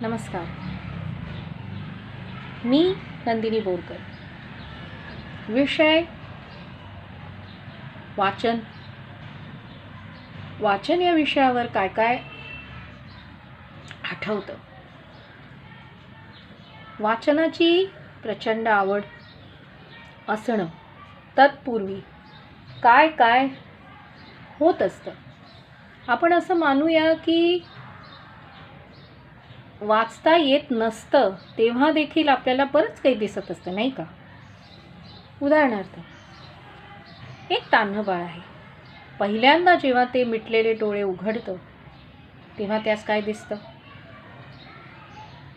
नमस्कार. मी नंदिनी बोरकर. विषय वाचन. वाचन या विषयावर काय काय आठवतं. वाचनाची प्रचंड आवड असणं, तत्पूर्वी काय काय होत असतं. आपण असं मानूया की वाचता येत नसतं तेव्हा देखील आपल्याला बरंच काही दिसत असतं, नाही का? उदाहरणार्थ, एक तान्हं बाळ आहे. पहिल्यांदा जेव्हा ते मिटलेले डोळे उघडतं तेव्हा त्यास काय दिसतं?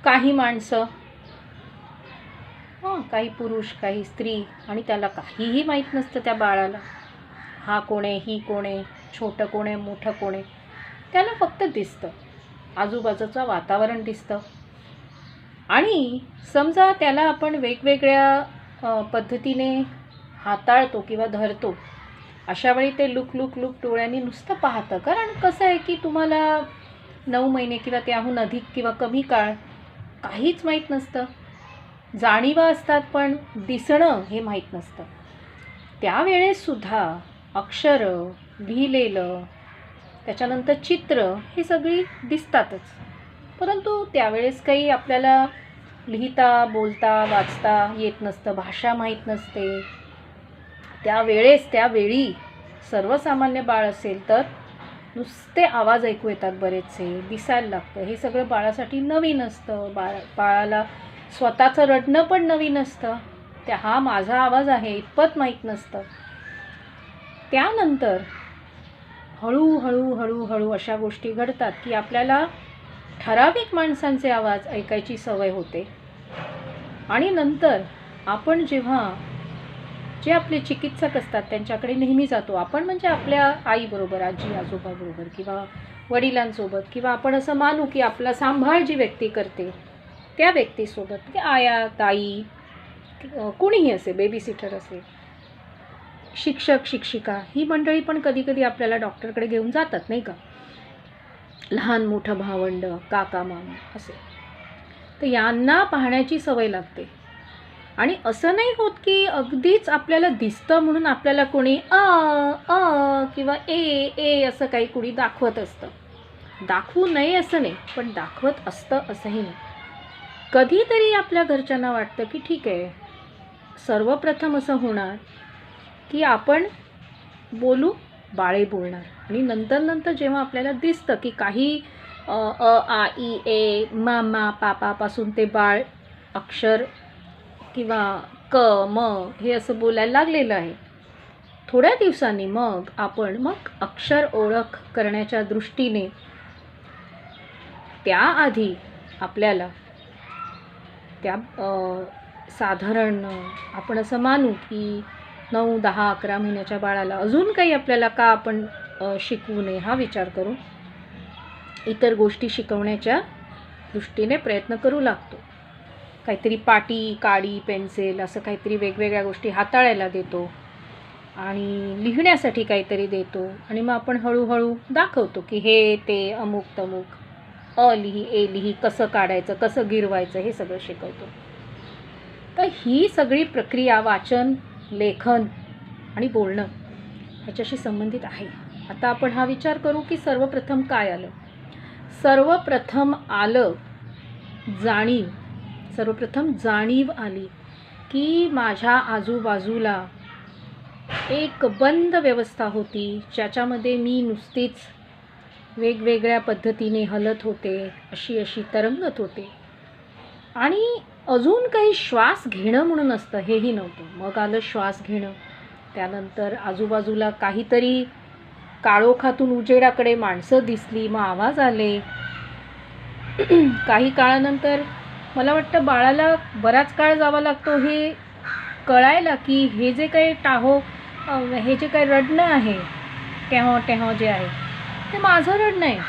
काही माणसं, काही पुरुष, काही स्त्री, आणि त्याला काहीही माहीत नसतं त्या बाळाला. हा कोण आहे, ही कोण आहे, छोटं कोण आहे, मोठं कोण आहे, त्याला फक्त दिसतं. आजूबाजूचं वातावरण दिसतं. आणि समजा त्याला आपण वेगवेगळ्या पद्धतीने हाताळतो किंवा धरतो, अशा वेळी ते लुक डोळ्यांनी नुसतं पाहतं. कारण कसं आहे की तुम्हाला 9 महिने किंवा त्याहून अधिक किंवा कमी काळ काहीच माहीत नसतं. जाणीवा असतात पण दिसणं हे माहीत नसतं. त्यावेळेससुद्धा अक्षरं, लिहिलेलं, त्याच्यानंतर चित्र हे सगळी दिसतातच. परंतु त्यावेळेस काही आपल्याला लिहिता, बोलता, वाचता येत नसतं, भाषा माहीत नसते. त्यावेळी सर्वसामान्य बाळ असेल तर नुसते आवाज ऐकू येतात, बरेचसे दिसायला लागतं. हे सगळं बाळासाठी नवीन असतं. बाळाला स्वतःचं रडणं पण नवीन असतं. हा माझा आवाज आहे इतपत माहीत नसतं. त्यानंतर हळूहळू अशा गोष्टी घडतात की आपल्याला ठराविक माणसांचे आवाज ऐकायची सवय होते. आणि नंतर आपण जेव्हा जे आपले चिकित्सक असतात त्यांच्याकडे नेहमी जातो, आपण म्हणजे आपल्या आईबरोबर, आजी आजोबाबरोबर किंवा वडिलांसोबत, किंवा आपण असं मानू की आपला सांभाळ जी व्यक्ती करते त्या व्यक्तीसोबत, की आया, ताई, कुणीही असे, बेबीसिटर असे, शिक्षक, शिक्षिका, ही मंडळी पण कधी आपल्याला डॉक्टरकडे घेऊन जातात, नाही का? लहान मोठं भावंड, काका, मामा असे. तर यांना पाहण्याची सवय लागते. आणि असं नाही होत की अगदीच आपल्याला दिसतं म्हणून आपल्याला कोणी किंवा ए असं काही कुणी दाखवत असतं. दाखवू नये असं नाही, पण दाखवत असतं असंही नाही. कधीतरी आपल्या घरच्यांना वाटतं की ठीक आहे, सर्वप्रथम असं होणार की आपण बोलू, बाळे बोलणार. आणि नंतर जेव्हा आपल्याला दिसतं की काही आ ई ए मामा पापापासून ते बाळ अक्षर किंवा क म हे असं बोलायला लागलेलं आहे, थोड्या दिवसांनी मग आपण अक्षर ओळख करण्याच्या दृष्टीने त्याआधी आपल्याला त्या साधारण आपण असं मानू की 9, 10, 11 महिन्याच्या बाळाला अजून काही आपल्याला का आपण शिकवू नये हा विचार करून इतर गोष्टी शिकवण्याच्या दृष्टीने प्रयत्न करू लागतो. काहीतरी पाटी, काडी, पेन्सिल असं काहीतरी वेगवेगळ्या गोष्टी हाताळायला देतो आणि लिहिण्यासाठी काहीतरी देतो. आणि मग आपण हळूहळू दाखवतो की हे ते अमुक तमुक, अ लिही, ए लिही, कसं काढायचं, कसं गिरवायचं, हे सगळं शिकवतो. तर ही सगळी प्रक्रिया वाचन, लेखन आणि बोलणं ह्याच्याशी संबंधित आहे. आता आपण हा विचार करू की सर्वप्रथम काय आलं. सर्वप्रथम आलं जाणीव. सर्वप्रथम जाणीव आली की माझ्या आजूबाजूला एक बंद व्यवस्था होती, ज्याच्यामध्ये मी नुसतीच वेगवेगळ्या पद्धतीने हलत होते, अशी तरंगत होते. आणि अजून काही श्वास घेणं म्हणून असतं हेही नव्हतं. मग आलं श्वास घेणं. त्यानंतर आजूबाजूला काहीतरी काळोखातून उजेडाकडे माणसं दिसली, मग आवाज आले. काही काळानंतर मला वाटतं बाळाला बराच काळ जावा लागतो हे कळायला की हे जे काही हे जे काही रडणं आहे, टेहो जे आहे, ते माझं रडणं आहे.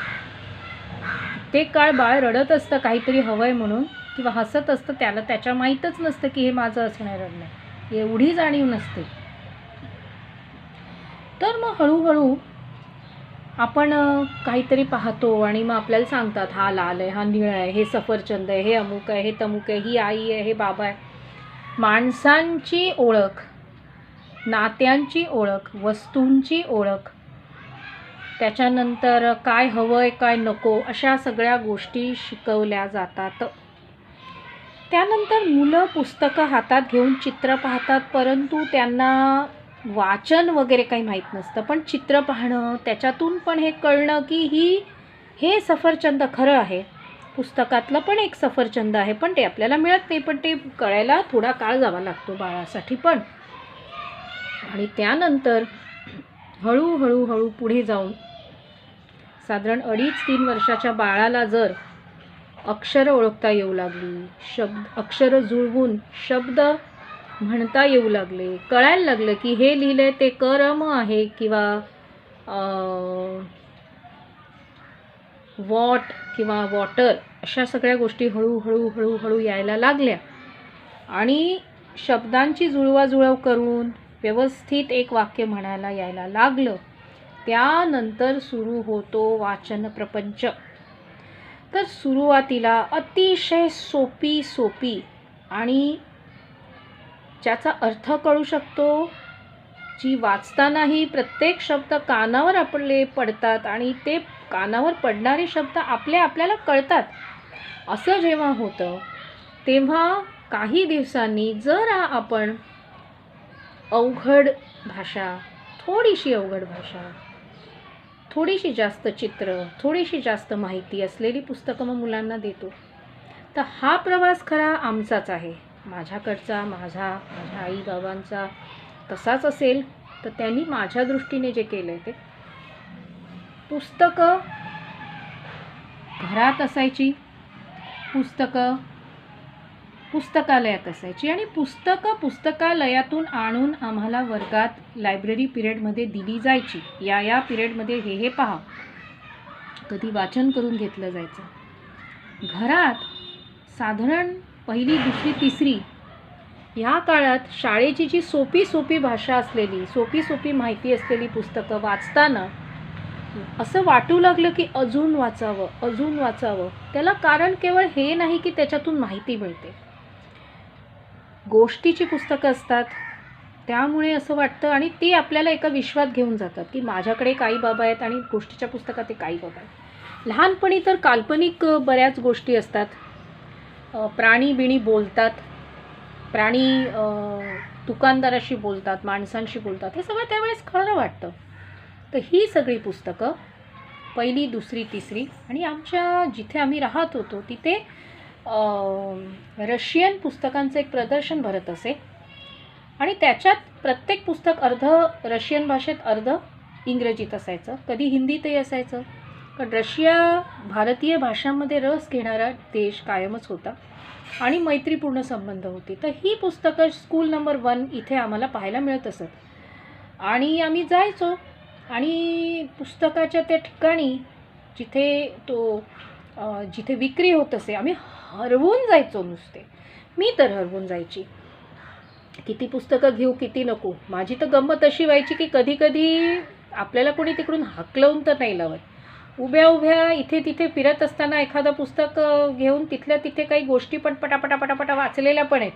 ते काळ बाळ रडत असतं काहीतरी हवंय म्हणून, किंवा हसत असतं, त्याला त्याच्या माहीतच नसतं की हे माझं असणं रडणं आहे, एवढी जाणीव नसते. तर मग हळूहळू आपण काहीतरी पाहतो आणि मग आपल्याला सांगतात हा लाल आहे, हा निळा आहे, हे सफरचंद आहे, हे अमुक आहे, हे तमुक आहे, ही आई आहे, हे बाबा आहे. माणसांची ओळख, नात्यांची ओळख, वस्तूंची ओळख, त्याच्यानंतर काय हवं आहे काय नको अशा सगळ्या गोष्टी शिकवल्या जातात. त्यानंतर मुलं पुस्तकं हातात घेऊन चित्र पाहतात, परंतु त्यांना वाचन वगैरे काही माहीत नसतं. पण चित्र पाहणं, त्याच्यातून पण हे कळणं की हे सफरचंद खरं आहे, पुस्तकातलं पण एक सफरचंद आहे, पण ते आपल्याला मिळत नाही, पण ते कळायला थोडा काळ जावा लागतो बाळासाठी पण. आणि त्यानंतर हळूहळू पुढे जाऊन साधारण 2.5-3 वर्षाच्या बाळाला जर अक्षरं ओळखता येऊ लागली, अक्षरं जुळवून शब्द म्हणता येऊ लागले, कळायला लागलं की हे लिहिलंय ते करम आहे किंवा वॉट किंवा वॉटर, अशा सगळ्या गोष्टी हळूहळू यायला लागल्या आणि शब्दांची जुळवाजुळव करून व्यवस्थित एक वाक्य म्हणायला यायला लागलं. त्यानंतर सुरू होतो वाचन प्रपंच. तर सुरुवातीला अतिशय सोपी आणि ज्याचा अर्थ कळू शकतो, जी वाचतानाही प्रत्येक शब्द कानावर आपले पडतात आणि ते कानावर पडणारे शब्द आपल्याला कळतात, असं जेव्हा होतं तेव्हा काही दिवसांनी जर आपण अवघड भाषा, थोडीशी अवघड भाषा, थोडीशी जास्त चित्र, थोडीशी जास्त माहिती असलेली पुस्तकं मग मुलांना देतो. तर हा प्रवास खरा आमचाच आहे, माझ्याकडचा, माझ्या आई बाबांचा तसाच असेल. तर त्यांनी माझ्या दृष्टीने जे केलं आहे ते पुस्तकं घरात असायची, पुस्तकं पुस्तकालयात असायची आणि पुस्तकं पुस्तकालयातून आणून आम्हाला वर्गात लायब्ररी पिरियडमध्ये दिली जायची. या पिरियडमध्ये हे पहा, कधी वाचन करून घेतलं जायचं. घरात साधारण 1ली, 2री, 3री ह्या काळात शाळेची जी सोपी भाषा असलेली, सोपी माहिती असलेली पुस्तकं वाचताना असं वाटू लागलं की अजून वाचावं. त्याला कारण केवळ हे नाही की त्याच्यातून माहिती मिळते. गोष्टीची पुस्तकं असतात, त्यामुळे असं वाटतं आणि ती आपल्याला एका विश्वात घेऊन जातात की माझ्याकडे काही बाबा आहेत आणि गोष्टीच्या पुस्तकात ते काही बाबा आहेत. लहानपणी तर काल्पनिक बऱ्याच गोष्टी असतात. प्राणी बिणी बोलतात, प्राणी दुकानदाराशी बोलतात, माणसांशी बोलतात, हे सगळं त्यावेळेस खरं वाटतं. तर ही सगळी पुस्तकं 1ली, 2री, 3री आणि आमच्या जिथे आम्ही राहत होतो तिथे रशियन पुस्तकांचं एक प्रदर्शन भरत असे आणि त्याच्यात प्रत्येक पुस्तक अर्ध रशियन भाषेत, अर्ध इंग्रजीत असायचं, कधी हिंदीतही असायचं. कारण रशिया भारतीय भाषांमध्ये रस घेणारा देश कायमच होता आणि मैत्रीपूर्ण संबंध होते. तर ही पुस्तकं स्कूल नंबर 1 इथे आम्हाला पाहायला मिळत असत आणि आम्ही जायचो आणि पुस्तकाच्या त्या ठिकाणी जिथे विक्री होत असे आम्ही हरवून जायचो नुसते. मी तर हरवून जायची, किती पुस्तकं घेऊ किती नको. माझी तर गंमत अशी व्हायची की कधी आपल्याला कोणी तिकडून हाकलवून तर नाही लावत, उभ्या इथे तिथे फिरत असताना एखादं पुस्तक घेऊन तिथल्या तिथे काही गोष्टी पण पटापटा वाचलेल्या पण आहेत.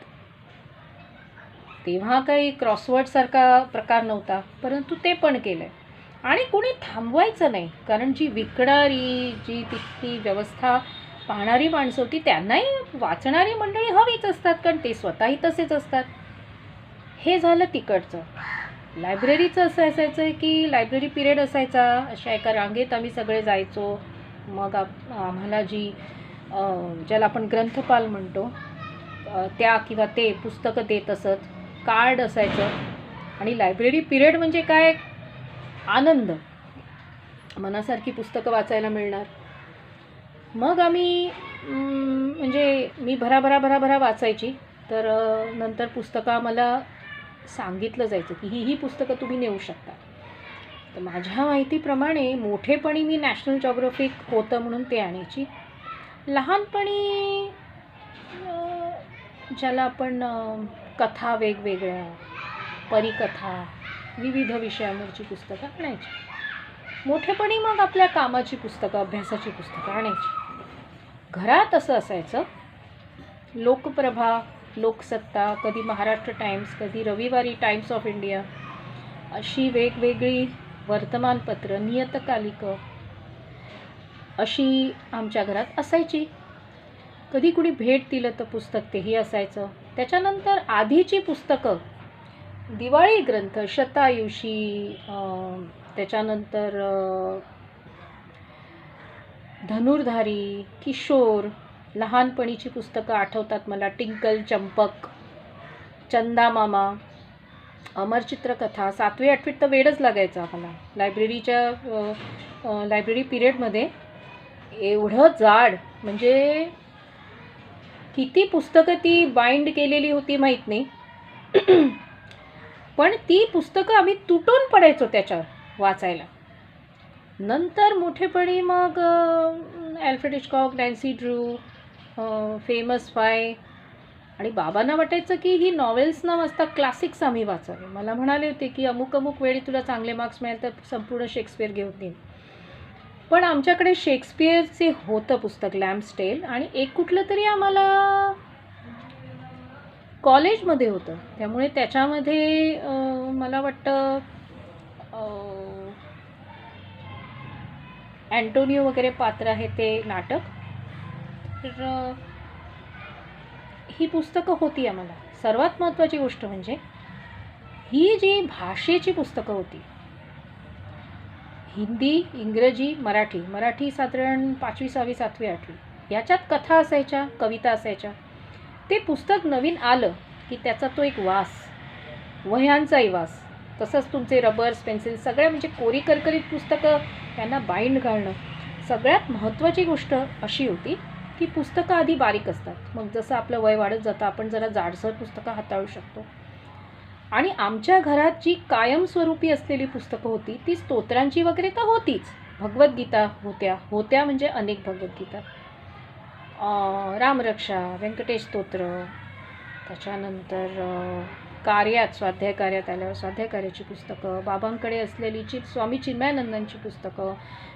तेव्हा काही क्रॉसवर्डसारखा प्रकार नव्हता, परंतु ते पण केलं आहे आणि कोणी थांबवायचं नाही. कारण जी विकणारी, जी तिथली व्यवस्था पाहणारी माणसं होती त्यांनाही वाचणारी मंडळी हवीच असतात, कारण ते स्वतःही तसेच असतात. हे झालं तिकडचं. लायब्ररीचं असं असायचं की लायब्ररी पिरियड असायचा, अशा एका रांगेत आम्ही सगळे जायचो. मग आम्हाला ज्याला आपण ग्रंथपाल म्हणतो त्या किंवा ते पुस्तकं देत असत, कार्ड असायचं. आणि लायब्ररी पिरियड म्हणजे काय आनंद, मनासारखी पुस्तकं वाचायला मिळणार. मग आम्ही म्हणजे मी भराभरा वाचायची. तर नंतर पुस्तकं मला सांगितलं जायचं की ही पुस्तकं तुम्ही नेऊ शकता. तर माझ्या माहितीप्रमाणे मोठेपणी मी नॅशनल जॉग्राफिक होतं म्हणून ते आणायची. लहानपणी ज्याला आपण कथा, वेगवेगळ्या परिकथा, विविध विषयांवरची पुस्तकं आणायची. मोठेपणी मग आपल्या कामाची पुस्तकं, अभ्यासाची पुस्तकं आणायची. घरात असं असायचं, लोकप्रभा, लोकसत्ता, कधी महाराष्ट्र टाइम्स, कधी रविवारी टाइम्स ऑफ इंडिया, अशी वेगवेगळी वर्तमानपत्र, नियतकालिकं अशी आमच्या घरात असायची. कधी कुणी भेट दिलं तर पुस्तक तेही असायचं. त्याच्यानंतर आधीची पुस्तकं, दिवाळी ग्रंथ, शतायुषी, त्याच्यानंतर धनुर्धारी, किशोर, लहानपणीची पुस्तकं आठवतात मला, टिंकल, चंपक, चंदामामा, अमरचित्रकथा. 7वी-8वीत तर वेडच लागायचं आम्हाला. लायब्ररी पिरियडमध्ये एवढं जाड, म्हणजे किती पुस्तकं ती बाइंड केलेली होती माहीत नाही, पण ती पुस्तकं आम्ही तुटून पडायचो त्याच्यावर वाचायला. नंतर मोठेपणी मग ॲल्फ्रेड हिचकॉक, नॅन्सी ड्रू, फेमस 5, आणि बाबांना वाटायचं की ही नॉवेल्स न वाचता क्लासिक्स आम्ही वाचावे. मला म्हणाले होते की अमुक अमुक वेळी तुला चांगले मार्क्स मिळाले तर संपूर्ण शेक्सपियर घेऊन देईन. पण आमच्याकडे शेक्सपियरचे होतं पुस्तक, लॅम्प्स टेल, आणि एक कुठलं तरी आम्हाला कॉलेजमध्ये होतं. त्यामुळे त्याच्यामध्ये मला वाटतं अँटोनिओ वगैरे पात्र आहे ते नाटक. तर ही पुस्तकं होती आम्हाला. सर्वात महत्त्वाची गोष्ट म्हणजे ही जी भाषेची पुस्तकं होती, हिंदी, इंग्रजी, मराठी साधारण 5वी, 6वी, 7वी, 8वी, याच्यात कथा असायच्या, कविता असायच्या. ते पुस्तक नवीन आलं की त्याचा तो एक वास, वह्यांचाही वास, तसंच तुमचे रबर्स, पेन्सिल सगळ्या, म्हणजे कोरी करकरीत पुस्तकं, त्यांना बाइंड घालणं. सगळ्यात महत्त्वाची गोष्ट अशी होती की पुस्तकं आधी बारीक असतात, मग जसं आपलं वय वाढत जातं आपण जरा जाडसर पुस्तकं हाताळू शकतो. आणि आमच्या घरात जी कायमस्वरूपी असलेली पुस्तकं होती ती स्तोत्रांची वगैरे तर होतीच. भगवद्गीता होत्या म्हणजे अनेक भगवद्गीता, रामरक्षा, व्यंकटेश स्तोत्र, त्याच्यानंतर स्वाध्याय कार्यात आल्यावर स्वाध्यायकार्याची पुस्तकं, बाबांकडे असलेली स्वामी चिन्मयानंदांची पुस्तकं,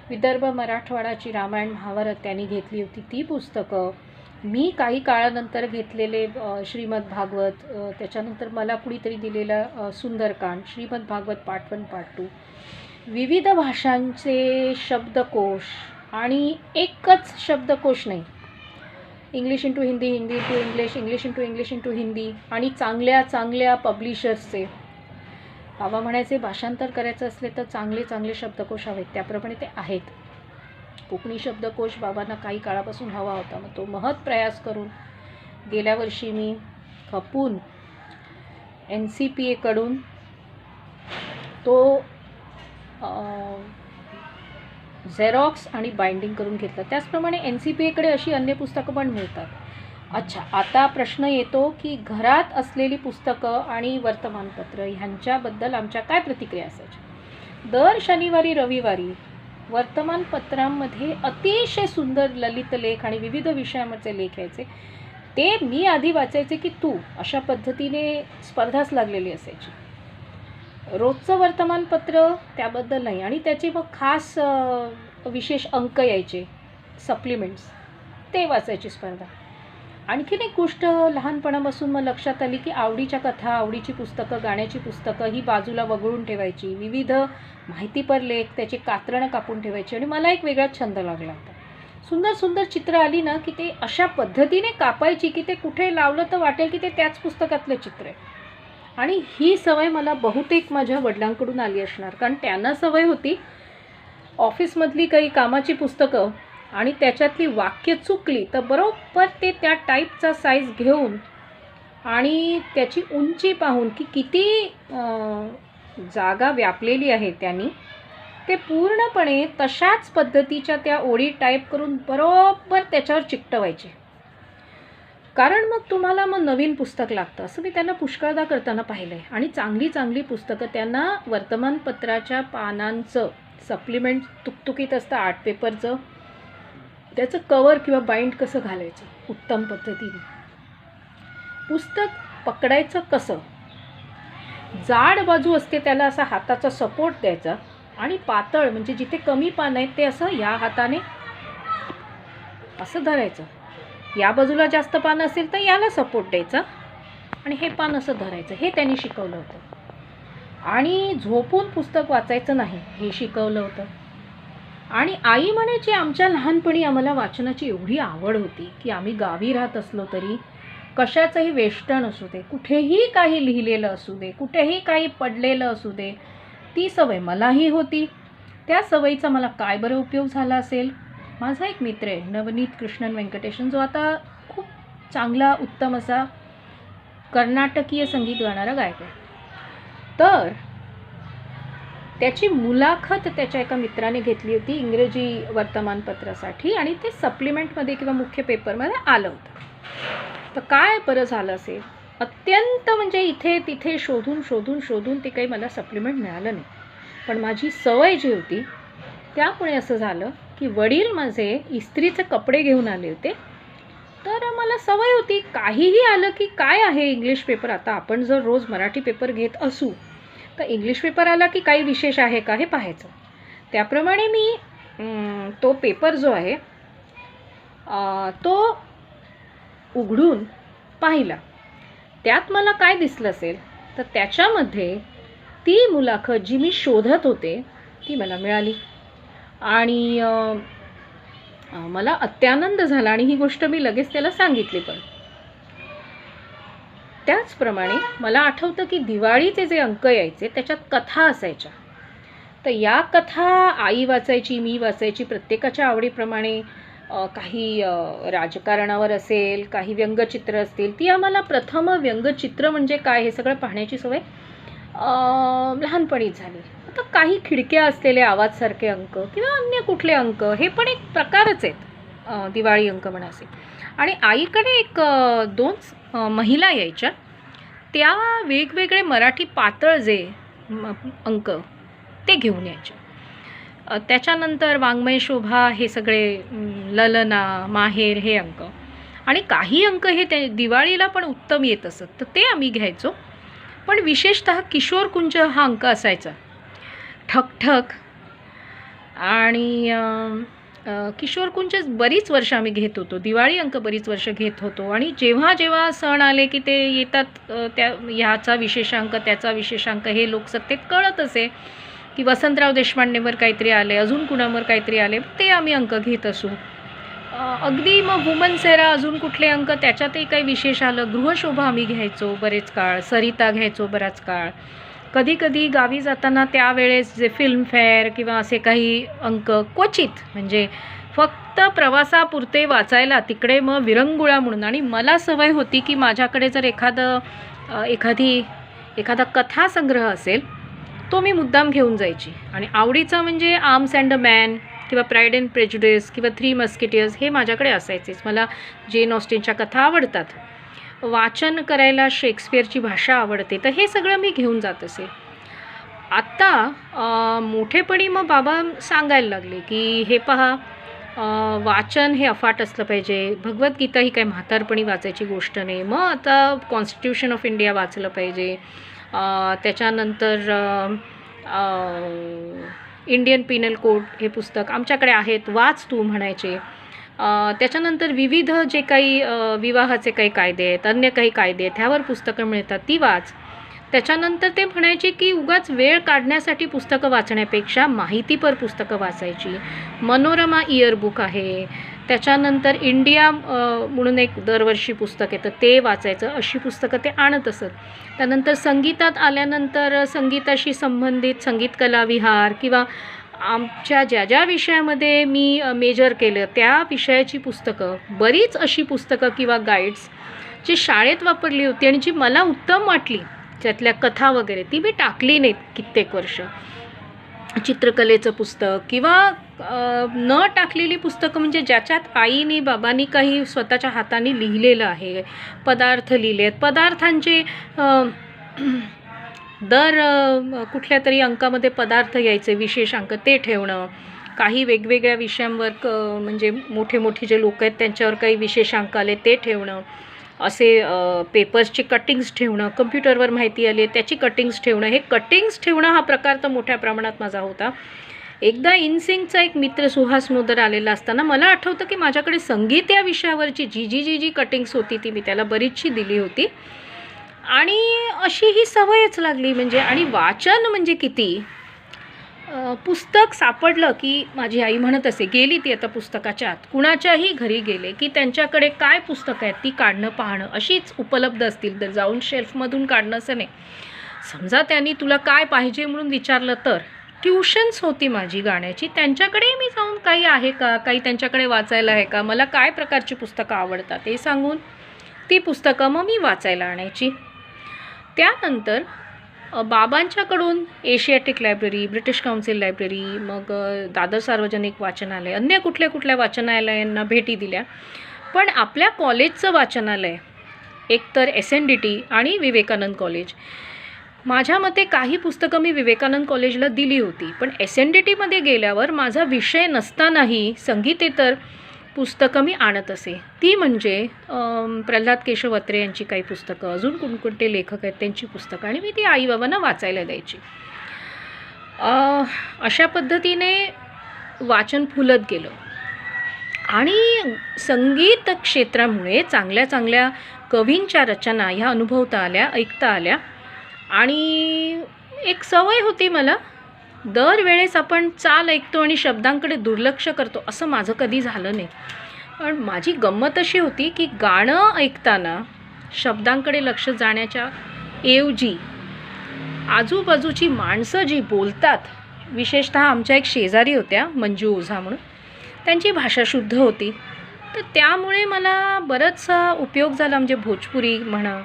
विदर्भ मराठवाडाची रामायण महाभारत त्यांनी घेतली होती ती पुस्तकं, मी काही काळानंतर घेतलेले श्रीमद भागवत, त्याच्यानंतर मला कुणीतरी दिलेला सुंदरकांड, श्रीमद भागवत पार्ट 1 पार्ट 2, विविध भाषांचे शब्दकोश, आणि एकच शब्दकोश नाही, English into Hindi, Hindi to English, English into Hindi, आणि चांगल्या पब्लिशर्सचे. बाबा म्हणायचे भाषांतर करायचं असले तर चांगले शब्दकोश हवेत, त्याप्रमाणे ते आहेत. कोकणी शब्दकोश बाबांना काही काळापासून हवा होता, मग तो महत् प्रयास करून गेल्या वर्षी मी खपून NCPAकडून तो झेरॉक्स आणि बाइंडिंग करून घेतलं. त्याचप्रमाणे NCPAकडे अशी अन्य पुस्तकं पण मिळतात. अच्छा, आता प्रश्न येतो की घरात असलेली पुस्तकं आणि वर्तमानपत्र ह्यांच्याबद्दल आमच्या काय प्रतिक्रिया असायच्या. दर शनिवारी रविवारी वर्तमानपत्रांमध्ये अतिशय सुंदर ललित लेख आणि विविध विषयांवरचे लेख यायचे. ते मी आधी वाचायचे की तू, अशा पद्धतीने स्पर्धाच लागलेली असायची. रोजचं वर्तमानपत्र त्याबद्दल नाही, आणि त्याचे मग खास विशेष अंक यायचे, सप्लिमेंट्स, ते वाचायची स्पर्धा. आणखीन एक गोष्ट लहानपणापासून मग लक्षात आली की आवडीच्या कथा, आवडीची पुस्तकं, गाण्याची पुस्तकं ही बाजूला वगळून ठेवायची, विविध माहितीपर लेख त्याची कात्रणं कापून ठेवायची. आणि मला एक वेगळाच छंद लागला होता. सुंदर चित्र आली ना की ते अशा पद्धतीने कापायची की ते कुठे लावलं तर वाटेल की ते त्याच पुस्तकातलं चित्र आहे. आणि ही सवय मला बहुतेक माझ्या वडिलांकडून आली असणार, कारण त्यांना सवय होती ऑफिसमधली काही कामाची पुस्तकं आणि त्याच्यातली वाक्य चुकली तर बरोबर ते त्या टाईपचा साईज घेऊन आणि त्याची उंची पाहून की किती जागा व्यापलेली आहे त्यांनी, ते पूर्णपणे तशाच पद्धतीच्या त्या ओळी टाईप करून बरोबर त्याच्यावर चिकटवायचे. कारण मग तुम्हाला मग नवीन पुस्तक लागतं. असं मी त्यांना पुष्कळदा करताना पाहिलं आहे. आणि चांगली पुस्तकं त्यांना वर्तमानपत्राच्या पानांचं सप्लिमेंट तुकतुकीत असतं, आर्ट पेपरचं, त्याचं कवर किंवा बाइंड कसं घालायचं उत्तम पद्धतीने, पुस्तक पकडायचं कसं, जाड बाजू असते त्याला असा हाताचा सपोर्ट द्यायचा आणि पातळ म्हणजे जिथे कमी पान आहेत ते असं या हाताने असं धरायचं. या बाजूला जास्त पान असेल तर याला सपोर्ट द्यायचा आणि हे पान असं धरायचं. हे त्यांनी शिकवलं होतं. आणि झोपून पुस्तक वाचायचं नाही हे शिकवलं होतं. आणि आई म्हणायची आमच्या लहानपणी आम्हाला वाचनाची एवढी आवड होती की आम्ही गावी राहत असलो तरी कशाचंही वेष्टन असू दे, कुठेही काही लिहिलेलं असू दे, कुठेही काही पडलेलं असू दे, ती सवय मलाही होती. त्या सवयीचा मला काय बरं उपयोग झाला असेल. माझा एक मित्र आहे नवनीत कृष्णन व्यंकटेशन, जो आता खूप चांगला उत्तम असा कर्नाटकीय संगीत गाणारा गायक आहे. तर त्याची मुलाखत त्याच्या एका मित्राने घेतली होती इंग्रजी वर्तमानपत्रासाठी आणि ते सप्लिमेंटमध्ये किंवा मुख्य पेपरमध्ये आलं होतं. तर काय बरं झालं असेल, अत्यंत म्हणजे इथे तिथे शोधून शोधून शोधून ते काही मला सप्लिमेंट मिळालं नाही. पण माझी सवय जी होती त्यामुळे असं झालं की वडील माझे इस्त्रीचे कपडे घेऊन आले होते. तर मला सवय होती काहीही आलं की काय आहे इंग्लिश पेपर, आता आपण जर रोज मराठी पेपर घेत असू तर इंग्लिश पेपर आला की काही विशेष आहे का हे पाहायचं. त्याप्रमाणे मी तो पेपर जो आहे तो उघडून पाहिला. त्यात मला काय दिसलं असेल तर त्याच्यामध्ये ती मुलाखत जी मी शोधत होते ती मला मिळाली. आणि मला अत्यानंद झाला आणि ही गोष्ट मी लगेच त्याला सांगितली. पण त्याचप्रमाणे मला आठवतं की दिवाळीचे जे अंक यायचे त्याच्यात कथा असायच्या. तर या कथा आई वाचायची, मी वाचायची, प्रत्येकाच्या आवडीप्रमाणे. काही राजकारणावर असेल, काही व्यंगचित्र असतील. ती आम्हाला प्रथम व्यंगचित्र म्हणजे काय हे सगळं पाहण्याची सवय लहानपणीच झाली. आता काही खिडक्या असलेले आवाजसारखे अंक किंवा अन्य कुठले अंक हे पण एक प्रकारच आहेत दिवाळी अंक म्हणा असे. आणि आईकडे एक 2 महिला यायच्या, त्या वेगवेगळे मराठी पातळ जे अंक ते घेऊन यायच्या. त्याच्यानंतर वाङ्मय शोभा हे सगळे, ललना, माहेर हे अंक. आणि काही अंक हे ते दिवाळीला पण उत्तम येत असत तर ते आम्ही घ्यायचो. पण विशेषतः किशोर कुंज हा अंक असायचा, ठकठक. आणि किशोर कुंज बरीच वर्ष आम्ही घेत होतो, दिवाळी अंक बरीच वर्ष घेत होतो. आणि जेव्हा जेव्हा सण आले की ते येतात, त्या ह्याचा विशेषांक त्याचा विशेषांक हे लोकसत्तेत कळत असे की वसंतराव देशपांडेवर काहीतरी आले, अजून कुणावर काहीतरी आले, ते आम्ही अंक घेत असू. अगदी मग वुमन सेरा अजून कुठले अंक त्याच्यातही काही विशेष आलं, गृहशोभा आम्ही घ्यायचो बरेच काळ, सरिता घ्यायचो बराच काळ. कधी कधी गावी जाताना त्यावेळेस जे फिल्मफेअर किंवा असे काही अंक क्वचित, म्हणजे फक्त प्रवासापुरते वाचायला तिकडे मग विरंगुळा म्हणून. आणि मला सवय होती की माझ्याकडे जर एखादा कथासंग्रह असेल तो मी मुद्दाम घेऊन जायची. आणि आवडीचा म्हणजे आर्म्स अँड अ मॅन किंवा प्राईड अँड प्रेजुडिस किंवा 3 मस्किटियर्स हे माझ्याकडे असायचेच. मला जेन ऑस्टिनच्या कथा आवडतात, वाचन करायला शेक्सपियरची भाषा आवडते, तर हे सगळं मी घेऊन जात असे. आत्ता मोठेपणी मग बाबा सांगायला लागले की हे पहा, वाचन हे अफाट असलं पाहिजे, भगवद्गीता ही काही म्हातारपणी वाचायची गोष्ट नाही. मग आता कॉन्स्टिट्यूशन ऑफ इंडिया वाचलं पाहिजे, त्याच्यानंतर इंडियन पिनल कोड हे पुस्तक आमच्याकडे आहेत, वाच तू म्हणायचे. त्याच्यानंतर विविध जे काही विवाहाचे काही कायदे आहेत, अन्य काही कायदे आहेत, ह्यावर पुस्तकं मिळतात ती वाच. त्याच्यानंतर ते म्हणायचे की उगाच वेळ काढण्यासाठी पुस्तकं वाचण्यापेक्षा माहितीपर पुस्तकं वाचायची. मनोरमा इयरबुक आहे, त्याच्यानंतर इंडिया म्हणून एक दरवर्षी पुस्तक येतं ते वाचायचं, अशी पुस्तकं ते आणत असत. त्यानंतर संगीतात आल्यानंतर संगीताशी संबंधित संगीत कला विहार किंवा आमच्या ज्या विषयामध्ये मी मेजर केलं त्या विषयाची पुस्तकं, बरीच अशी पुस्तकं किंवा गाईड्स जी शाळेत वापरली होती आणि जी मला उत्तम वाटली, त्यातल्या कथा वगैरे, ती मी टाकली नाहीत कित्येक वर्ष. चित्रकलेचं पुस्तक किंवा न टाकलेली पुस्तकं म्हणजे ज्याच्यात आईनी बाबांनी काही स्वतःच्या हाताने लिहिलेलं आहे, पदार्थ लिहिले आहेत, पदार्थांचे दर कुठल्या तरी अंकामध्ये पदार्थ यायचे विशेष अंक ते ठेवणं, काही वेगवेगळ्या विषयांवर म्हणजे मोठे मोठे जे लोक आहेत त्यांच्यावर काही विशेष अंक आले ते ठेवणं, असे पेपर्सचे कटिंग्स ठेवणं, कम्प्युटरवर माहिती आली त्याची कटिंग्स ठेवणं, हे कटिंग्स ठेवणं हा प्रकार तर मोठ्या प्रमाणात माझा होता. एकदा इनसिंकचा एक मित्र सुहास मोदर आलेला असताना मला आठवतं की माझ्याकडे संगीत या विषयावरची जी कटिंग्स होती ती मी त्याला बरीचशी दिली होती. आणि अशी ही सवयच लागली म्हणजे. आणि वाचन म्हणजे किती, पुस्तक सापडलं की माझी आई म्हणत असे, गेली ती आता पुस्तकाच्या आत, कुणाच्याही घरी गेले की त्यांच्याकडे काय पुस्तकं आहेत ती काढणं पाहणं, अशीच उपलब्ध असतील तर जाऊन शेल्फमधून काढणं असं नाही. समजा त्यांनी तुला काय पाहिजे म्हणून विचारलं तर ट्युशन्स होती माझी गाण्याची, त्यांच्याकडे मी जाऊन काही आहे का, काही त्यांच्याकडे वाचायला आहे का, मला काय प्रकारची पुस्तकं आवडतात ते सांगून ती पुस्तकं मग मी वाचायला आणायची. त्यानंतर बाबांच्याकडून Asiatic library, British council library, मग दादर सार्वजनिक वाचनालय, अन्य कुठल्या वाचनालयांना भेटी दिल्या. पण आपल्या कॉलेजचं वाचनालय एकतर SNDT आणि विवेकानंद कॉलेज, माझ्या मते काही पुस्तकं मी विवेकानंद कॉलेजला दिली होती, पण SNDTमध्ये गेल्यावर माझा विषय नसतानाही संगीतेतर पुस्तकं मी आणत असे. ती म्हणजे प्रल्हाद केशव अत्रे यांची काही पुस्तकं, अजून कोणकोणते लेखक आहेत त्यांची पुस्तकं, आणि मी ती आईबाबांना वाचायला द्यायची. अशा पद्धतीने वाचन फुलत गेलं. आणि संगीत क्षेत्रामुळे चांगल्या चांगल्या कवींच्या रचना ह्या अनुभवता आल्या, ऐकता आल्या. आणि एक सवय होती मला, दरवेळेस आपण चाल ऐकतो आणि शब्दांकडे दुर्लक्ष करतो असं माझं कधी झालं नाही. पण माझी गंमत अशी होती की गाणं ऐकताना शब्दांकडे लक्ष जाण्याच्या ऐवजी आजूबाजूची माणसं जी बोलतात, विशेषतः आमच्या एक शेजारी होत्या मंजू ओझा म्हणून, त्यांची भाषा शुद्ध होती, तर त्यामुळे मला बराचसा उपयोग झाला. म्हणजे भोजपुरी म्हणा,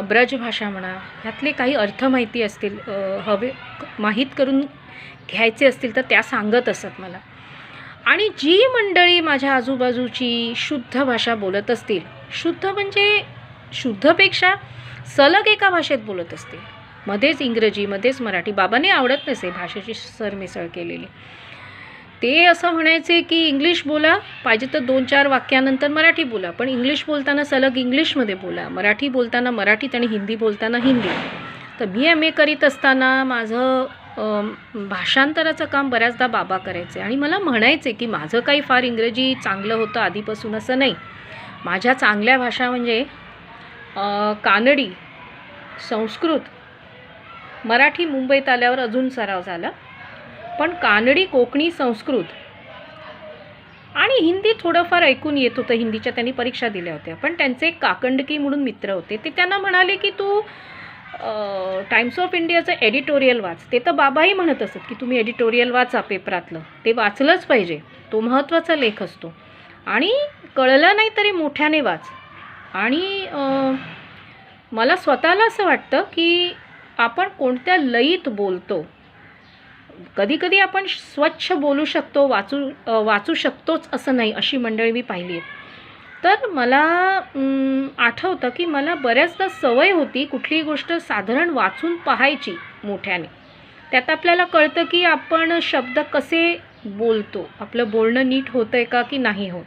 ब्रज भाषा म्हणा, ह्यातले काही अर्थ माहिती असतील, माहीत करून घ्यायचे असतील तर त्या सांगत असत मला. आणि जी मंडळी माझ्या आजूबाजूची शुद्ध भाषा बोलत असतील, शुद्ध म्हणजे शुद्धपेक्षा सलग एका भाषेत बोलत असतील, मध्येच इंग्रजी मध्येच मराठी, बाबांनी आवडत नसे भाषेची सरमिसळ केलेली, ते असं म्हणायचे की इंग्लिश बोला, पाहिजे तर 2-4 वाक्यानंतर मराठी बोला, पण इंग्लिश बोलताना सलग इंग्लिशमध्ये बोला, मराठी बोलताना मराठीत आणि हिंदी बोलताना हिंदी. तर मी MA करीत असताना माझं भाषांतराचं काम बऱ्याचदा बाबा करायचे आणि मला म्हणायचे की माझं काही फार इंग्रजी चांगलं होतं आधीपासून असं नाही. माझ्या चांगल्या भाषा म्हणजे कानडी, संस्कृत, मराठी मुंबईत आल्यावर अजून सराव झाला, पण कानडी, कोकणी, संस्कृत आणि हिंदी थोडंफार ऐकून येत होतं. हिंदीच्या त्यांनी परीक्षा दिल्या होत्या. पण त्यांचे काकंडकी म्हणून मित्र होते, ते त्यांना म्हणाले की तू टाइम्स ऑफ इंडियाचं एडिटोरियल वाच. ते तर बाबाही म्हणत असत की तुम्ही एडिटोरियल वाचा पेपरातलं, ते वाचलंच पाहिजे, तो महत्त्वाचा लेख असतो, आणि कळलं नाही तरी मोठ्याने वाच. आणि मला स्वतःला असं वाटतं की आपण कोणत्या लयीत बोलतो. कधीकधी आपण स्वच्छ बोलू शकतो, वाचू शकतोच असं नाही, अशी मंडळी मी पाहिली आहेत. तर मला आठवतं की मला बऱ्याचदा सवय होती कुठलीही गोष्ट साधारण वाचून पाहायची मोठ्याने. त्यात आपल्याला कळतं की आपण शब्द कसे बोलतो, आपलं बोलणं नीट होतं आहे का की नाही होत.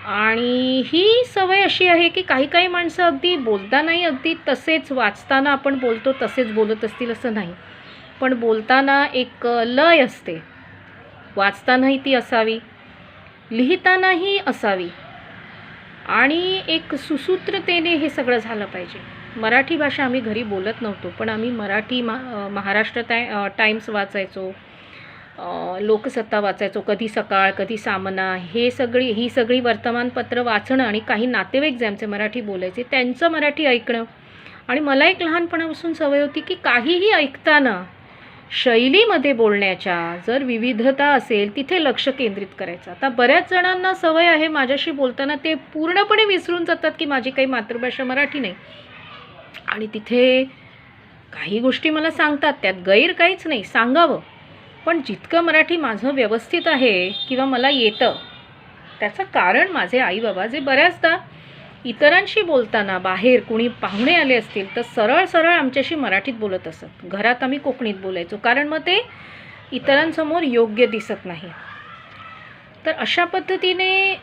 आणि ही सवय अशी आहे की काही माणसं अगदी बोलतानाही अगदी तसेच, वाचताना आपण बोलतो तसेच बोलत असतील असं नाही, पण बोलताना एक लय असते, वाचतानाही ती असावी, लिहितानाही असावी, आणि एक सुसूत्रतेने हे सगळं झालं पाहिजे. मराठी भाषा आम्ही घरी बोलत नव्हतो, पण आम्ही मराठी महाराष्ट्र टाइम्स वाचायचो, लोकसत्ता वाचायचो, कधी सकाळ कधी सामना, ही सगळी वर्तमानपत्र वाचणं, आणि काही नातेवाईक जे आमचे मराठी बोलायचे त्यांचं मराठी ऐकणं. आणि मला एक लहानपणापासून सवय होती की काहीही ऐकताना शैलीमध्ये बोलण्याच्या जर विविधता असेल तिथे लक्ष केंद्रित करायचं. आता बऱ्याच जणांना सवय आहे माझ्याशी बोलताना ते पूर्णपणे विसरून जातात की माझी काही मातृभाषा मराठी नाही, आणि तिथे काही गोष्टी मला सांगतात, त्यात गैर काहीच नाही, सांगावं, पण जितकं मराठी माझं व्यवस्थित आहे किंवा मला येतं त्याचं कारण माझे आईबाबा, जे बऱ्याचदा इतरांशी बोलताना बाहेर कुणी पाहुणे आले असतील तर सरळ आमच्याशी मराठीत बोलत असत. घरात आम्ही कोकणीत बोलायचो, कारण मग ते इतरांसमोर योग्य दिसत नाही. तर अशा पद्धतीने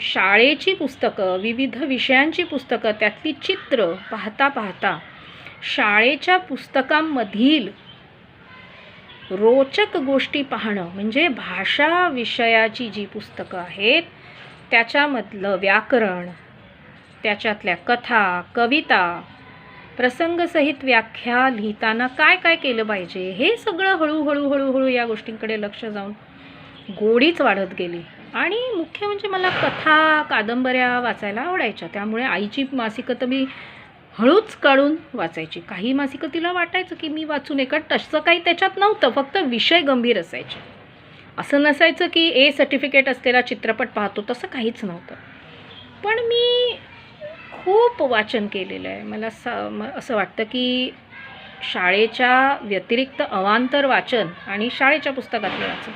शाळेची पुस्तकं, विविध विषयांची पुस्तकं, त्यातली चित्र पाहता पाहता शाळेच्या पुस्तकांमधील रोचक गोष्टी पाहणं, म्हणजे भाषा विषयाची जी पुस्तकं आहेत त्याच्यामधलं व्याकरण, त्याच्यातल्या कथा, कविता, प्रसंगसहित व्याख्या लिहिताना काय काय केलं पाहिजे, हे सगळं हळूहळू या गोष्टींकडे लक्ष जाऊन गोडीच वाढत गेली. आणि मुख्य म्हणजे मला कथा, कादंबऱ्या वाचायला आवडायच्या. त्यामुळे आईची मासिकं तर मी हळूच काढून वाचायची. काही मासिकं तिला वाटायचं की मी वाचू नये, कारण तसं काही त्याच्यात नव्हतं, फक्त विषय गंभीर असायचे. असं नसायचं की ए सर्टिफिकेट असलेला चित्रपट पाहतो, तसं काहीच नव्हतं. पण मी खूप वाचन केलेलं आहे. मला असं वाटतं की शाळेच्या व्यतिरिक्त अवांतर वाचन आणि शाळेच्या पुस्तकातलं वाचन,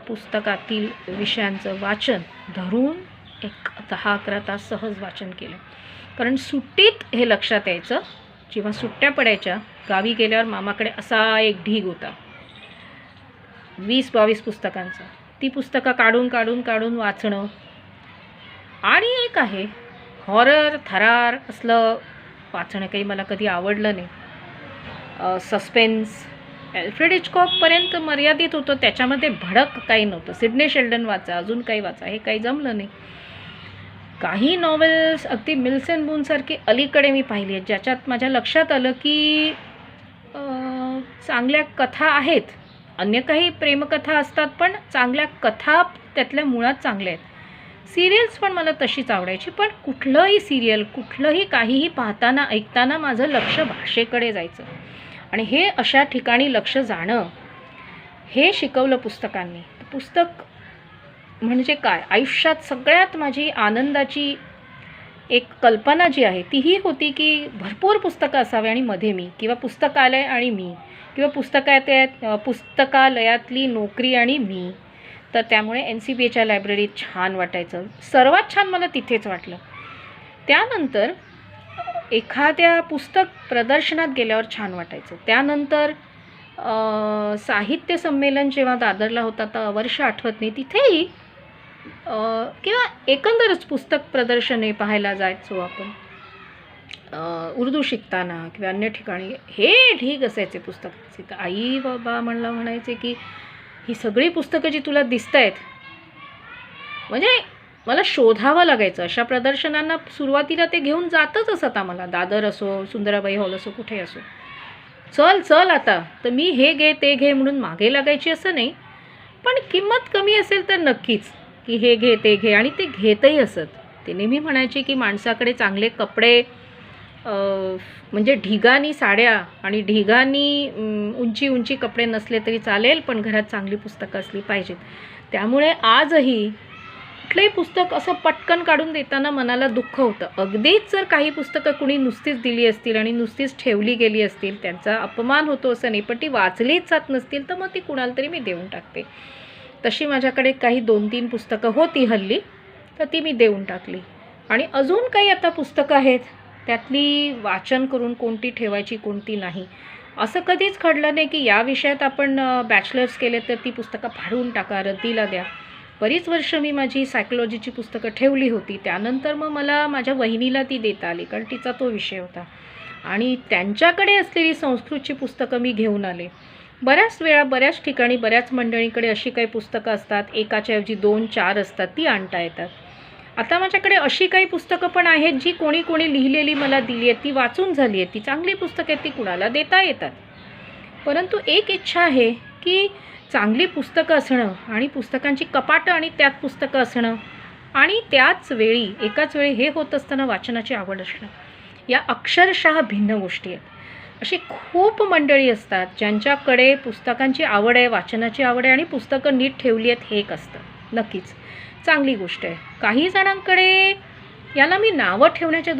पुस्तकातील विषयांचं वाचन धरून एक 10-11 तास सहज वाचन केलं. कारण सुट्टीत हे लक्षात यायचं. जेव्हा सुट्ट्या पडायच्या गावी गेल्यावर मामाकडे असा एक ढीग होता 20-22 पुस्तकांचा. ती पुस्तकं काढून वाचणं. आणि एक आहे हॉरर, थरार असलं वाचणं काही मला कधी आवडलं नाही. सस्पेन्स अल्फ्रेड हिचकॉकपर्यंत मर्यादित होतं, त्याच्यामध्ये भडक काही नव्हतं. सिडनी शेल्डन वाचा, अजून काही वाचा, हे काही जमलं नाही. काही नॉवेल्स अगदी मिल्सन बूनसारखी अलीकडे मी पाहिली आहेत, ज्याच्यात माझ्या लक्षात आलं की चांगल्या कथा आहेत. अन्य काही प्रेमकथा असतात, पण चांगल्या कथा त्यातल्या मुळात चांगल्या आहेत. सिरियल्स पण मला तशीच आवडायची, पण कुठलंही सिरियल, कुठलंही काहीही पाहताना ऐकताना माझं लक्ष भाषेकडे जायचं. आणि हे अशा ठिकाणी लक्ष जाणं हे शिकवलं पुस्तकांनी. पुस्तक म्हणजे काय, आयुष्यात सगळ्यात माझी आनंदाची एक कल्पना जी आहे तीही होती की भरपूर पुस्तकं असावी आणि मध्ये मी, किंवा पुस्तकालय आणि मी, किंवा पुस्तकालयातली नोकरी आणि मी. तर त्यामुळे NCBAच्या लायब्ररीत छान वाटायचं. सर्वात छान मला तिथेच वाटलं. त्यानंतर एखाद्या पुस्तक प्रदर्शनात गेल्यावर छान वाटायचं. त्यानंतर साहित्य संमेलन जेव्हा दादरला होता तर वर्ष आठवत नाही, तिथेही किंवा एकंदरच पुस्तक प्रदर्शने पाहायला जायचो आपण. उर्दू शिकताना किंवा अन्य ठिकाणी हे ढीग असायचे पुस्तकाचे. तर आई बाबा म्हणायचे की ही सगळी पुस्तकं जी तुला दिसत आहेत, म्हणजे मला शोधावं लागायचं. अशा प्रदर्शनांना सुरुवातीला ते घेऊन जातच असत आम्हाला, दादर असो, सुंदराबाई हॉल असो, कुठे असो. चल आता, तर मी हे घे ते घे म्हणून मागे लागायची असं नाही, पण किंमत कमी असेल तर नक्कीच की हे घे ते घे, आणि ते घेतही असत. ते नेहमी म्हणायचे की माणसाकडे चांगले कपडे, म्हणजे ढिगानी साड्या आणि ढिगानी उंची कपडे नसले तरी चालेल, पण घरात चांगली पुस्तकं असली पाहिजेत. त्यामुळे आजही कुठलंही पुस्तक असं पटकन काढून देताना मनाला दुःख होतं. अगदीच जर काही पुस्तकं कुणी नुसतीच दिली असतील आणि नुसतीच ठेवली गेली असतील, त्यांचा अपमान होतो असं नाही, पण ती वाचलीच जात नसतील तर मग ती कुणाला तरी मी देऊन टाकते. तशी माझ्याकडे काही 2-3 पुस्तकं होती हल्ली, तर ती मी देऊन टाकली. आणि अजून काही आता पुस्तकं आहेत, त्यातली वाचन करून कोणती ठेवायची कोणती नाही. असं कधीच घडलं नाही की या विषयात आपण बॅचलर्स केले तर ती पुस्तकं फाडून टाका, रद्दीला द्या. बरीच वर्ष मी माझी सायकोलॉजीची पुस्तकं ठेवली होती. त्यानंतर मग मला माझ्या वहिनीला ती देता आली, कारण तिचा तो विषय होता. आणि त्यांच्याकडे असलेली संस्कृतची पुस्तकं मी घेऊन आले. बऱ्याच वेळा बऱ्याच ठिकाणी बऱ्याच मंडळींकडे अशी काही पुस्तकं असतात, एकाच्या ऐवजी 2-4 असतात, ती आणता येतात. आता माझ्याकडे अशी काही पुस्तकं पण आहेत जी कोणी लिहिलेली मला दिली आहेत, ती वाचून झाली आहेत, ती चांगली पुस्तकं आहेत, ती कुणाला देता येतात. परंतु एक इच्छा आहे की चांगली पुस्तकं असणं आणि पुस्तकांची कपाटं आणि त्यात पुस्तकं असणं, आणि त्याच वेळी एकाच वेळी हे होत असताना वाचनाची आवड असणं, या अक्षरशः भिन्न गोष्टी आहेत. अशी खूप मंडळी असतात ज्यांच्याकडे पुस्तकांची आवड आहे, वाचनाची आवड आहे, आणि पुस्तकं नीट ठेवली आहेत, हे एक असतं. नक्कीच चांगली गोष्ट आहे. काही जणांकडे, याला मी नावं ठेवण्याच्या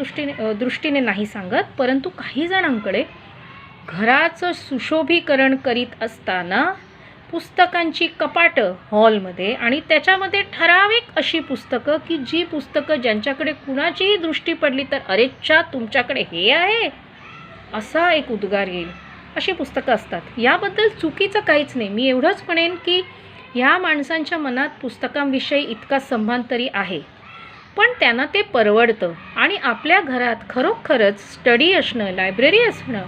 दृष्टीने नाही सांगत, परंतु काही जणांकडे घराचं सुशोभीकरण करीत असताना पुस्तकांची कपाटं हॉलमध्ये, आणि त्याच्यामध्ये ठराविक अशी पुस्तकं की जी पुस्तकं ज्यांच्याकडे कुणाचीही दृष्टी पडली तर अरेच्छा तुमच्याकडे हे आहे असा एक उद्गार येईल, अशी पुस्तकं असतात. याबद्दल चुकीचं काहीच नाही. मी एवढंच म्हणेन की ह्या माणसांच्या मनात पुस्तकांविषयी इतका सन्मान तरी आहे, पण त्यांना ते परवडतं. आणि आपल्या घरात खरोखरच स्टडी असणं, लायब्ररी असणं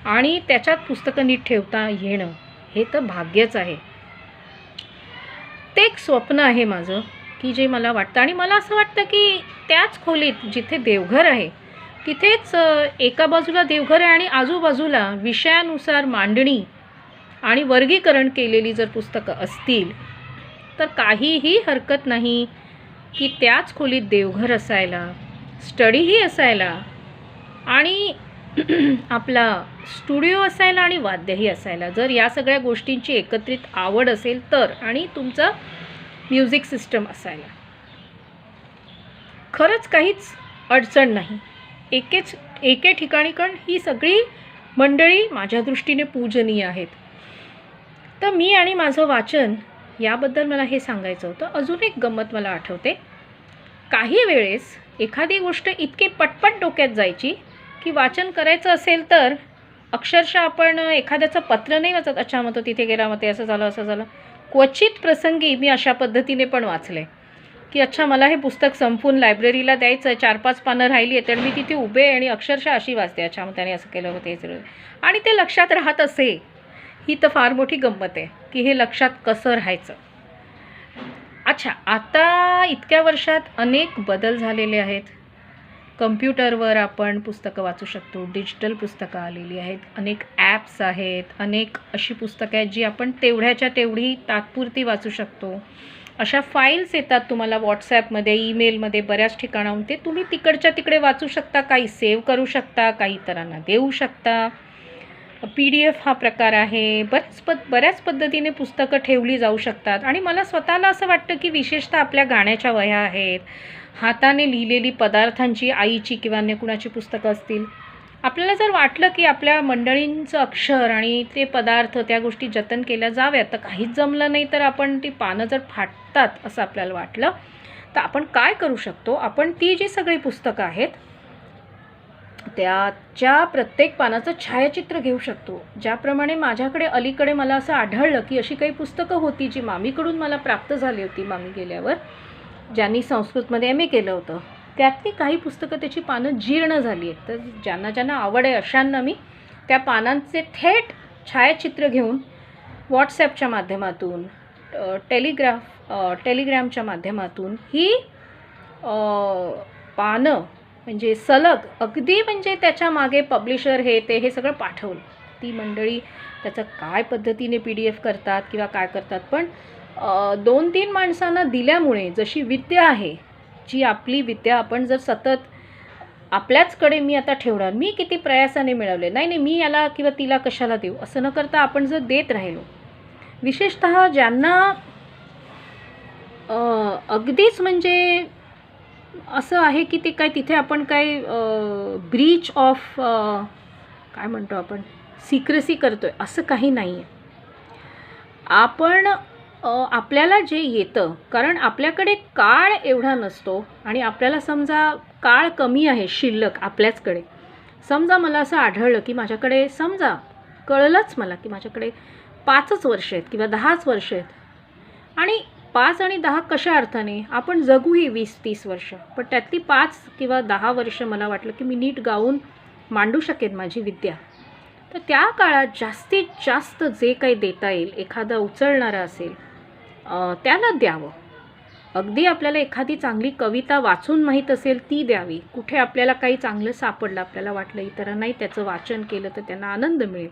आणि त्याच्यात पुस्तकं नीट ठेवता येणं हे तर भाग्यच आहे. ते एक स्वप्न आहे माझं की जे मला वाटतं. आणि मला असं वाटतं की त्याच खोलीत जिथे देवघर आहे तिथेच एका बाजूला देवघर आहे आणि आजूबाजूला विषयानुसार मांडणी आणि वर्गीकरण केलेली जर पुस्तकं असतील तर काहीही हरकत नाही की त्याच खोलीत देवघर असायला, स्टडीही असायला आणि आपला स्टुडिओ असायला आणि वाद्यही असायला, जर या सगळ्या गोष्टींची एकत्रित आवड असेल तर, आणि तुमचं म्युझिक सिस्टम असायला. खरंच काहीच अडचण नाही. एके ठिकाणी पण ही सगळी मंडळी माझ्या दृष्टीने पूजनीय आहेत. तर मी आणि माझं वाचन याबद्दल मला हे सांगायचं होतं. अजून एक गंमत मला आठवते. काही वेळेस एखादी गोष्ट इतकी पटपट डोक्यात जायची की वाचन करायचं असेल तर अक्षरशः आपण एखाद्याचं पत्र नाही वाचत, अच्छा मग तो तिथे गेला, मग ते असं झालं असं झालं. क्वचित प्रसंगी मी अशा पद्धतीने पण वाचले की अच्छा मला हे पुस्तक संपवून लायब्ररीला द्यायचं, 4-5 पानं राहिली आहे, तर मी तिथे उभे आणि अक्षरशः अशी वाचते, अच्छा मग त्याने असं केलं होतं ते, आणि ते लक्षात राहत असे. ही तर फार मोठी गंमत आहे की हे लक्षात कसं राहायचं. अच्छा, आता इतक्या वर्षात अनेक बदल झालेले आहेत. कम्प्युटरवर आपण पुस्तकं वाचू शकतो, डिजिटल पुस्तकं आलेली आहेत, अनेक ॲप्स आहेत, अनेक अशी पुस्तकं आहेत जी आपण तेवढ्याच्या तेवढी तात्पुरती वाचू शकतो. अशा फाईल्स येतात तुम्हाला व्हॉट्सॲपमध्ये, ईमेलमध्ये, बऱ्याच ठिकाणाहून. ते तुम्ही तिकडच्या तिकडे वाचू शकता, काही सेव्ह करू शकता, काही इतरांना देऊ शकता. PDF हा प्रकार आहे. बऱ्याच पद्धतीने पुस्तकं ठेवली जाऊ शकतात. आणि मला स्वतःला असं वाटतं की विशेषतः आपल्या गाण्याच्या वह्या आहेत, हाताने लिहिलेली पदार्थांची, आईची किंवा अन्य कुणाची पुस्तकं असतील, आपल्याला जर वाटलं की आपल्या मंडळींचं अक्षर आणि ते पदार्थ, त्या गोष्टी जतन केल्या जाव्यात, तर काहीच जमलं नाही तर आपण ती पानं जर फाटतात असं आपल्याला वाटलं तर आपण काय करू शकतो, आपण ती जी सगळी पुस्तकं आहेत त्याच्या प्रत्येक पानाचं छायाचित्र घेऊ शकतो. ज्याप्रमाणे माझ्याकडे अलीकडे मला असं आढळलं की अशी काही पुस्तकं होती जी मामीकडून मला प्राप्त झाली होती. मामी गेल्यावर, ज्यांनी संस्कृतमध्ये MA केलं होतं, त्यातली काही पुस्तकं त्याची पानं जीर्ण झाली आहेत. तर ज्यांना आवड आहे अशांना मी त्या पानांचे थेट छायाचित्र घेऊन व्हॉट्सॲपच्या माध्यमातून, टेलिग्रामच्या माध्यमातून ही पानं म्हणजे सलग अगदी म्हणजे त्याच्या मागे पब्लिशर हे सगळं पाठवलं. ती मंडळी त्याचं काय पद्धतीने PDF करतात किंवा काय करतात, पण 2-3 माणसांना दिल्यामुळे जशी विद्या आहे, जी आपली विद्या आपण जर सतत आपल्याचकडे मी आता ठेवणार, मी किती प्रयासाने मिळवले, नाही मी याला किंवा तिला कशाला देऊ असं न करता आपण जर देत राहिलो, विशेषतः ज्यांना अगदीच म्हणजे असं आहे की ते काय तिथे आपण काय ब्रीच ऑफ काय म्हणतो आपण, सिक्रेसी करतोय असं काही नाही आहे. आपण आपल्याला जे येतं, कारण आपल्याकडे काळ एवढा नसतो आणि आपल्याला समजा काळ कमी आहे शिल्लक आपल्याचकडे. समजा मला असं आढळलं की माझ्याकडे, समजा कळलंच मला की माझ्याकडे 5च वर्ष आहेत किंवा 10च वर्ष आहेत, आणि 5 आणि 10 कशा अर्थाने आपण जगूही 20-30 वर्ष, पण त्यातली 5 किंवा 10 वर्ष मला वाटलं की मी नीट गाऊन मांडू शकेन माझी विद्या, तर त्या काळात जास्तीत जास्त जे काही देता येईल, एखादा उचलणारा असेल त्याला द्यावं. अगदी आपल्याला एखादी चांगली कविता वाचून माहीत असेल ती द्यावी. कुठे आपल्याला काही चांगलं सापडलं, आपल्याला वाटलं इतरांनाही त्याचं वाचन केलं तर त्यांना आनंद मिळेल,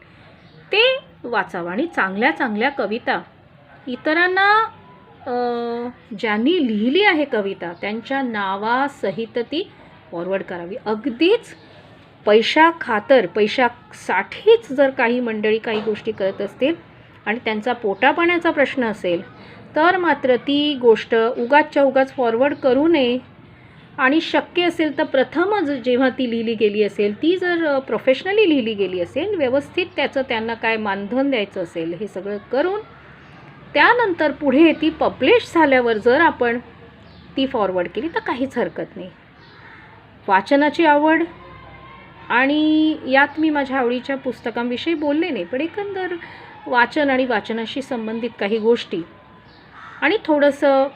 ते वाचावं. आणि चांगल्या चांगल्या कविता इतरांना ज्यांनी लिहिली आहे कविता त्यांच्या नावासहित ती फॉरवर्ड करावी. अगदीच पैशासाठीच जर काही मंडळी काही गोष्टी करत असतील आणि त्यांचा पोटापाण्याचा प्रश्न असेल तर मात्र ती गोष्ट उगाच फॉरवर्ड करू नये. आणि शक्य असेल तर प्रथमच जेव्हा ती लिहिली गेली असेल, ती जर प्रोफेशनली लिहिली गेली असेल, व्यवस्थित त्याचं त्यांना काय मानधन द्यायचं असेल, हे सगळं करून त्यानंतर पुढे ती पब्लिश झाल्यावर जर आपण ती फॉरवर्ड केली तर काहीच हरकत नाही. वाचनाची आवड, आणि यात मी माझ्या आवडीच्या पुस्तकांविषयी बोलले नाही, पण एकंदर वाचन आणि वाचनाशी संबंधित काही गोष्टी आणि थोडंसं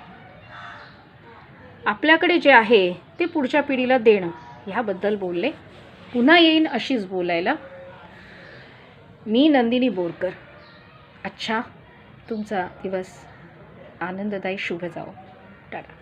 आपल्याकडे जे आहे ते पुढच्या पिढीला देणं ह्याबद्दल बोलले. पुन्हा येईन अशीच बोलायला. मी नंदिनी बोरकर. अच्छा, तुमचा दिवस आनंददायी शुभ जाओ. टाटा.